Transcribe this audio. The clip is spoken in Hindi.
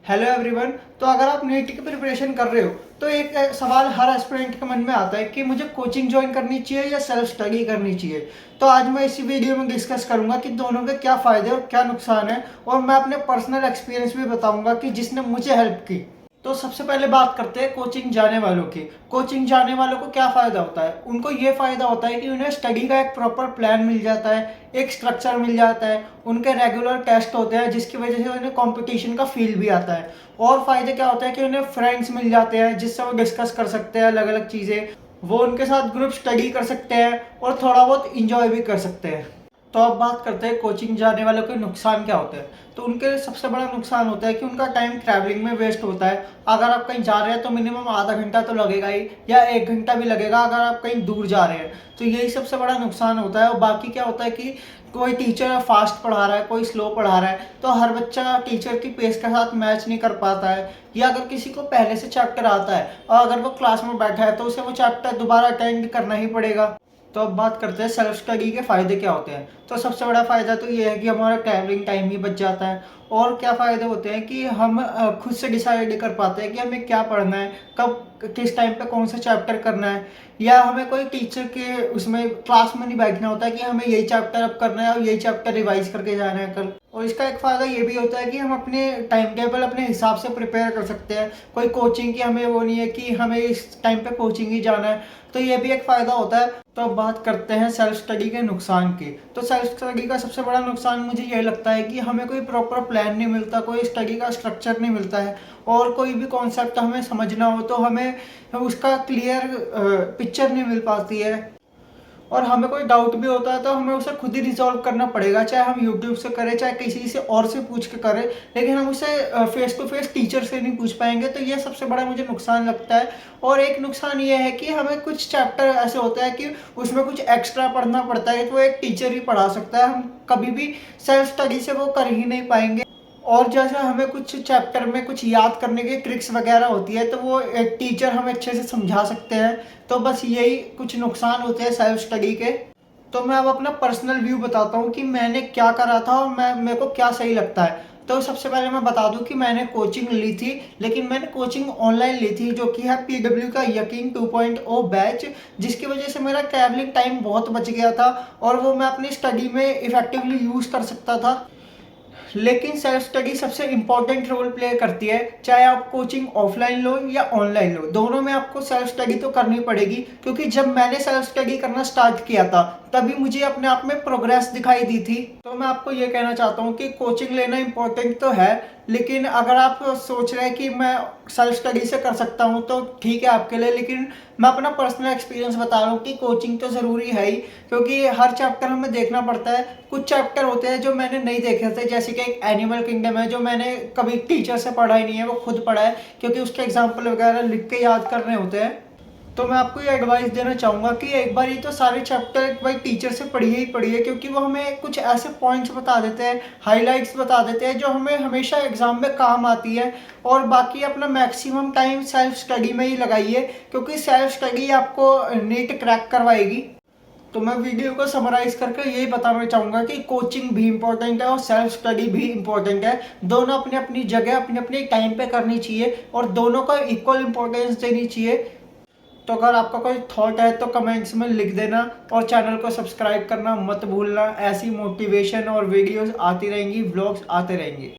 Hello everyone. तो अगर आप नीट की प्रिपरेशन कर रहे हो तो एक सवाल हर एस्पिरेंट के मन में आता है कि मुझे कोचिंग ज्वाइन करनी चाहिए या सेल्फ स्टडी करनी चाहिए। तो आज मैं इसी वीडियो में डिस्कस करूंगा कि दोनों के क्या फ़ायदे और क्या नुकसान है, और मैं अपने पर्सनल एक्सपीरियंस भी बताऊंगा कि जिसने मुझे हेल्प की। तो सबसे पहले बात करते हैं कोचिंग जाने वालों की। कोचिंग जाने वालों को क्या फ़ायदा होता है? उनको ये फ़ायदा होता है कि उन्हें स्टडी का एक प्रॉपर प्लान मिल जाता है, एक स्ट्रक्चर मिल जाता है, उनके रेगुलर टेस्ट होते हैं जिसकी वजह से उन्हें कंपटीशन का फील भी आता है। और फ़ायदे क्या होते हैं कि उन्हें फ्रेंड्स मिल जाते हैं जिससे वो डिस्कस कर सकते हैं अलग अलग चीज़ें, वो उनके साथ ग्रुप स्टडी कर सकते हैं और थोड़ा बहुत इंजॉय भी कर सकते हैं। तो अब बात करते हैं कोचिंग जाने वालों के नुकसान क्या होते हैं। तो उनके सबसे बड़ा नुकसान होता है कि उनका टाइम ट्रैवलिंग में वेस्ट होता है। अगर आप कहीं जा रहे हैं तो मिनिमम आधा घंटा तो लगेगा ही, या 1 घंटा भी लगेगा अगर आप कहीं दूर जा रहे हैं। तो यही सबसे बड़ा नुकसान होता है। और बाकी क्या होता है कि कोई टीचर फास्ट पढ़ा रहा है, कोई स्लो पढ़ा रहा है, तो हर बच्चा टीचर की पेस के साथ मैच नहीं कर पाता है। या अगर किसी को पहले से चैप्टर आता है और अगर वो क्लास में बैठा है तो उसे वो चैप्टर दोबारा अटेंड करना ही पड़ेगा। तो अब बात करते हैं सेल्फ स्टडी के फ़ायदे क्या होते हैं। तो सबसे बड़ा फ़ायदा तो ये है कि हमारा ट्रैवलिंग टाइम ही बच जाता है। और क्या फ़ायदे होते हैं कि हम खुद से डिसाइड कर पाते हैं कि हमें क्या पढ़ना है, कब किस टाइम पे कौन सा चैप्टर करना है। या हमें कोई टीचर के उसमें क्लास में नहीं बैठना होता है कि हमें यही चैप्टर अब करना है और यही चैप्टर रिवाइज करके जाना है कल। और इसका एक फ़ायदा ये भी होता है कि हम अपने टाइम टेबल अपने हिसाब से प्रिपेयर कर सकते हैं। कोई कोचिंग की हमें वो नहीं है कि हमें इस टाइम पे कोचिंग ही जाना है। तो ये भी एक फ़ायदा होता है। तो अब बात करते हैं सेल्फ स्टडी के नुकसान की। तो सेल्फ स्टडी का सबसे बड़ा नुकसान मुझे ये लगता है कि हमें कोई प्रॉपर प्लान नहीं मिलता, कोई स्टडी का स्ट्रक्चर नहीं मिलता है। और कोई भी कॉन्सेप्ट हमें समझना हो तो हमें उसका क्लियर पिक्चर नहीं मिल पाती है। और हमें कोई डाउट भी होता है तो हमें उसे खुद ही रिजॉल्व करना पड़ेगा, चाहे हम यूट्यूब से करें चाहे किसी से और से पूछ के करें। लेकिन हम उसे फेस टू फेस टीचर से नहीं पूछ पाएंगे। तो ये सबसे बड़ा मुझे नुकसान लगता है। और एक नुकसान ये है कि हमें कुछ चैप्टर ऐसे होता है कि उसमें कुछ एक्स्ट्रा पढ़ना पड़ता है, तो वो एक टीचर ही पढ़ा सकता है, हम कभी भी सेल्फ स्टडी से वो कर ही नहीं पाएंगे। और जैसे हमें कुछ चैप्टर में कुछ याद करने की ट्रिक्स वगैरह होती है तो वो एक टीचर हमें अच्छे से समझा सकते हैं। तो बस यही कुछ नुकसान होते हैं सेल्फ स्टडी के। तो मैं अब अपना पर्सनल व्यू बताता हूँ कि मैंने क्या करा था और मेरे को क्या सही लगता है। तो सबसे पहले मैं बता दूं कि मैंने कोचिंग ली थी, लेकिन मैंने कोचिंग ऑनलाइन ली थी जो कि है पीडब्ल्यू का यकीन 2.0 बैच, जिसकी वजह से मेरा ट्रैवलिंग टाइम बहुत बच गया था और वो मैं अपनी स्टडी में इफेक्टिवली यूज़ कर सकता था। लेकिन सेल्फ स्टडी सबसे इंपॉर्टेंट रोल प्ले करती है, चाहे आप कोचिंग ऑफलाइन लो या ऑनलाइन लो, दोनों में आपको सेल्फ स्टडी तो करनी पड़ेगी। क्योंकि जब मैंने सेल्फ स्टडी करना स्टार्ट किया था तभी मुझे अपने आप में प्रोग्रेस दिखाई दी थी। तो मैं आपको ये कहना चाहता हूँ कि कोचिंग लेना इंपॉर्टेंट तो है, लेकिन अगर आप सोच रहे हैं कि मैं सेल्फ स्टडी से कर सकता हूँ तो ठीक है आपके लिए। लेकिन मैं अपना पर्सनल एक्सपीरियंस बता रहा हूँ कि कोचिंग तो ज़रूरी है ही, क्योंकि हर चैप्टर हमें देखना पड़ता है। कुछ चैप्टर होते हैं जो मैंने नहीं देखे थे, जैसे कि एक एनिमल किंगडम है जो मैंने कभी टीचर से पढ़ा ही नहीं है, वो खुद पढ़ा है, क्योंकि उसके एग्जाम्पल वगैरह लिख के याद करने होते हैं। तो मैं आपको ये एडवाइस देना चाहूँगा कि एक बार ही तो सारे चैप्टर एक बार टीचर से पढ़िए, क्योंकि वो हमें कुछ ऐसे पॉइंट्स बता देते हैं, हाइलाइट्स बता देते हैं जो हमें हमेशा एग्जाम में काम आती है। और बाकी अपना मैक्सिमम टाइम सेल्फ स्टडी में ही लगाइए, क्योंकि सेल्फ स्टडी आपको नीट क्रैक करवाएगी। तो मैं वीडियो को समराइज करके यही बताना चाहूँगा कि कोचिंग भी इम्पोर्टेंट है और सेल्फ स्टडी भी इम्पोर्टेंट है। दोनों अपनी अपनी जगह अपने अपने टाइम पे करनी चाहिए और दोनों को इक्वल इम्पोर्टेंस देनी चाहिए। तो अगर आपका कोई थॉट है तो कमेंट्स में लिख देना, और चैनल को सब्सक्राइब करना मत भूलना। ऐसी मोटिवेशन और वीडियोस आती रहेंगी, व्लॉग्स आते रहेंगे।